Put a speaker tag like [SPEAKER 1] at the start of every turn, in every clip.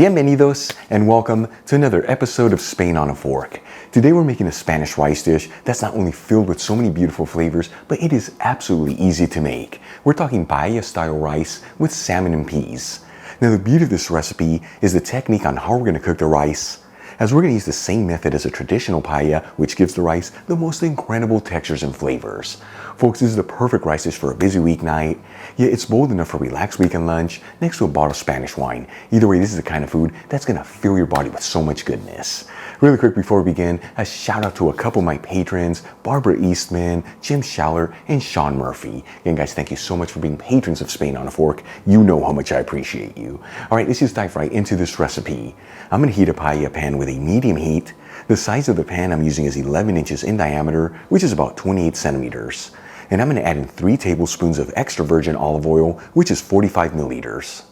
[SPEAKER 1] Bienvenidos and welcome to another episode of Spain on a Fork. Today we're making a Spanish rice dish that's not only filled with so many beautiful flavors, but it is absolutely easy to make. We're talking paella-style rice with salmon and peas. Now the beauty of this recipe is the technique on how we're going to cook the rice, as we're going to use the same method as a traditional paella, which gives the rice the most incredible textures and flavors. Folks, this is the perfect rice dish for a busy weeknight, yet it's bold enough for a relaxed weekend lunch next to a bottle of Spanish wine. Either way, this is the kind of food that's going to fill your body with so much goodness. Really quick before we begin, a shout out to a couple of my patrons, Barbara Eastman, Jim Schaller, and Sean Murphy. Again, guys, thank you so much for being patrons of Spain on a Fork. You know how much I appreciate you. All right, let's just dive right into this recipe. I'm going to heat a paella pan with a medium heat. The size of the pan I'm using is 11 inches in diameter, which is about 28 centimeters. And I'm going to add in 3 tablespoons of extra virgin olive oil, which is 45 milliliters.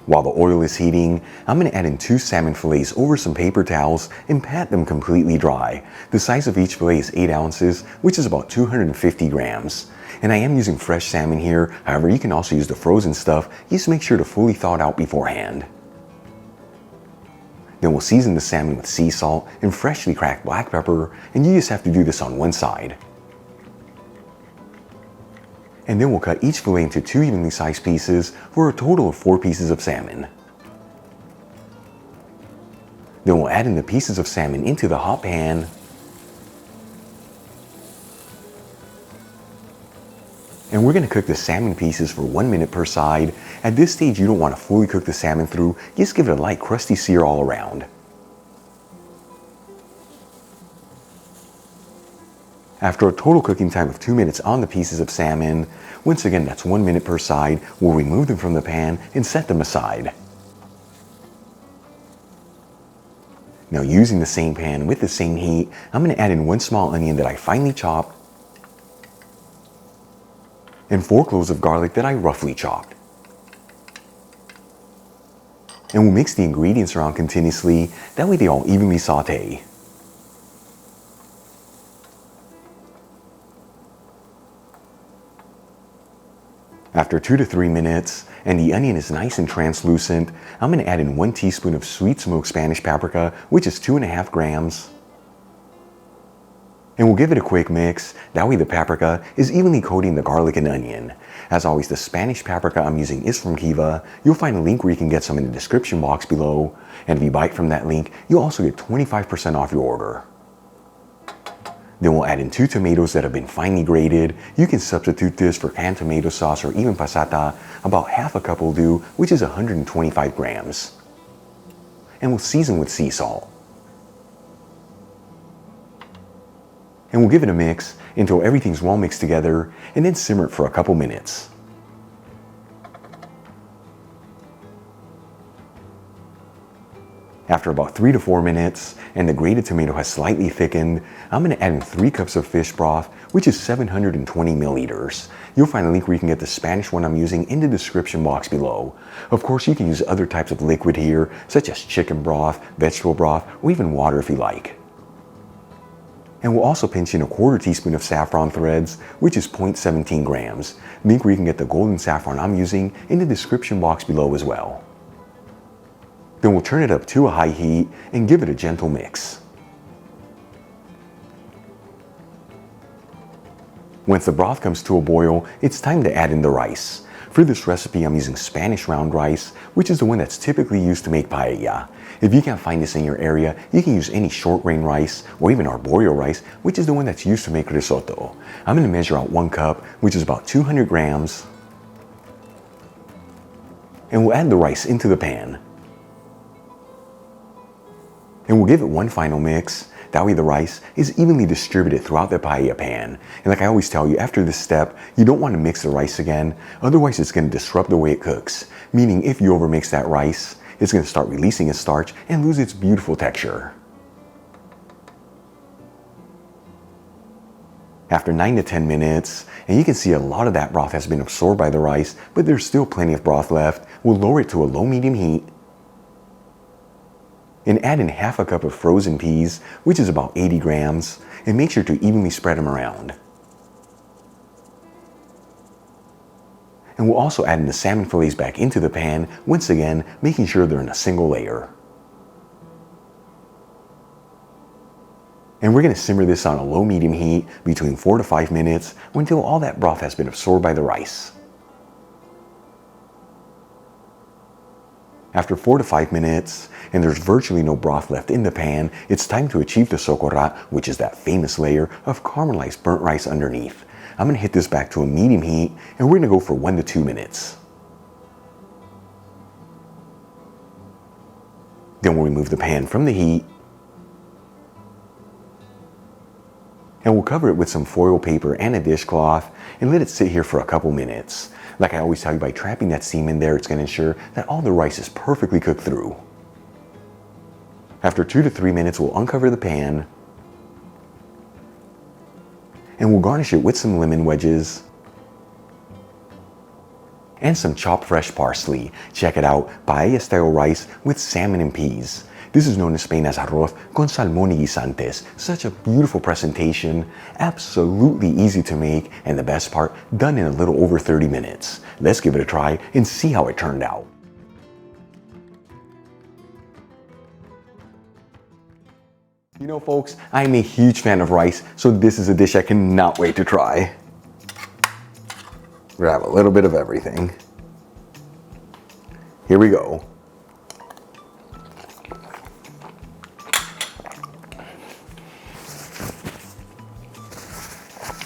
[SPEAKER 1] While the oil is heating, I'm going to add in 2 salmon fillets over some paper towels and pat them completely dry. The size of each fillet is 8 ounces, which is about 250 grams. And I am using fresh salmon here, however you can also use the frozen stuff, just make sure to fully thaw it out beforehand. Then we'll season the salmon with sea salt and freshly cracked black pepper, and you just have to do this on one side. And then we'll cut each fillet into 2 evenly sized pieces for a total of 4 pieces of salmon. Then we'll add in the pieces of salmon into the hot pan. And we're going to cook the salmon pieces for 1 minute per side. At this stage, you don't want to fully cook the salmon through, just give it a light crusty sear all around. After a total cooking time of 2 minutes on the pieces of salmon, once again that's 1 minute per side, we'll remove them from the pan and set them aside. Now using the same pan with the same heat, I'm going to add in 1 small onion that I finely chopped, and 4 cloves of garlic that I roughly chopped. And we'll mix the ingredients around continuously, that way they all evenly saute. After 2 to 3 minutes, and the onion is nice and translucent, I'm going to add in 1 teaspoon of sweet smoked Spanish paprika, which is 2.5 grams. And we'll give it a quick mix, that way the paprika is evenly coating the garlic and onion. As always, the Spanish paprika I'm using is from Kiva. You'll find a link where you can get some in the description box below. And if you buy it from that link, you'll also get 25% off your order. Then we'll add in 2 tomatoes that have been finely grated. You can substitute this for canned tomato sauce or even passata. About half a cup will do, which is 125 grams. And we'll season with sea salt. And we'll give it a mix until everything's well mixed together, and then simmer it for a couple minutes. After about 3 to 4 minutes, and the grated tomato has slightly thickened, I'm going to add in 3 cups of fish broth, which is 720 milliliters. You'll find a link where you can get the Spanish one I'm using in the description box below. Of course, you can use other types of liquid here, such as chicken broth, vegetable broth, or even water if you like. And we'll also pinch in a 1/4 teaspoon of saffron threads, which is 0.17 grams. Link where you can get the golden saffron I'm using in the description box below as well. Then we'll turn it up to a high heat and give it a gentle mix. Once the broth comes to a boil, it's time to add in the rice. For this recipe, I'm using Spanish round rice, which is the one that's typically used to make paella. If you can't find this in your area, you can use any short grain rice or even arborio rice, which is the one that's used to make risotto. I'm going to measure out 1 cup, which is about 200 grams. And we'll add the rice into the pan. And we'll give it 1 final mix. That way the rice is evenly distributed throughout the paella pan. And like I always tell you, after this step, you don't want to mix the rice again. Otherwise, it's going to disrupt the way it cooks. Meaning if you overmix that rice, it's going to start releasing its starch and lose its beautiful texture. After 9 to 10 minutes, and you can see a lot of that broth has been absorbed by the rice, but there's still plenty of broth left, we'll lower it to a low-medium heat. And add in half a cup of frozen peas, which is about 80 grams, and make sure to evenly spread them around. And we'll also add in the salmon fillets back into the pan, once again making sure they're in a single layer. And we're going to simmer this on a low-medium heat between 4 to 5 minutes until all that broth has been absorbed by the rice. After 4 to 5 minutes, and there's virtually no broth left in the pan, it's time to achieve the socorat, which is that famous layer of caramelized burnt rice underneath. I'm going to hit this back to a medium heat, and we're going to go for 1 to 2 minutes. Then we'll remove the pan from the heat, and we'll cover it with some foil paper and a dishcloth and let it sit here for a couple minutes. Like I always tell you, by trapping that steam in there, it's going to ensure that all the rice is perfectly cooked through. After 2 to 3 minutes, we'll uncover the pan and we'll garnish it with some lemon wedges and some chopped fresh parsley. Check it out, paella-style rice with salmon and peas. This is known in Spain as Arroz con Salmon y Guisantes. Such a beautiful presentation, absolutely easy to make, and the best part, done in a little over 30 minutes. Let's give it a try and see how it turned out. You know folks, I'm a huge fan of rice, so this is a dish I cannot wait to try. Grab a little bit of everything. Here we go.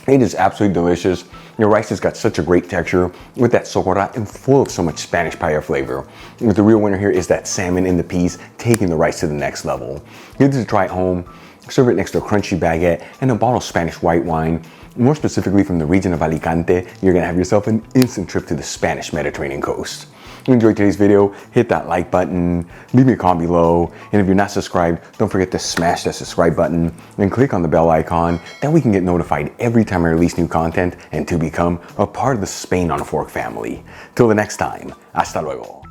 [SPEAKER 1] It is absolutely delicious. Your rice has got such a great texture with that socorat and full of so much Spanish paella flavor. But the real winner here is that salmon and the peas, taking the rice to the next level. Give this a try at home. Serve it next to a crunchy baguette and a bottle of Spanish white wine. More specifically from the region of Alicante, you're gonna have yourself an instant trip to the Spanish Mediterranean coast. If you enjoyed today's video, hit that like button, leave me a comment below, and if you're not subscribed, don't forget to smash that subscribe button and click on the bell icon. That way we can get notified every time I release new content and to become a part of the Spain on a Fork family. Till the next time, hasta luego.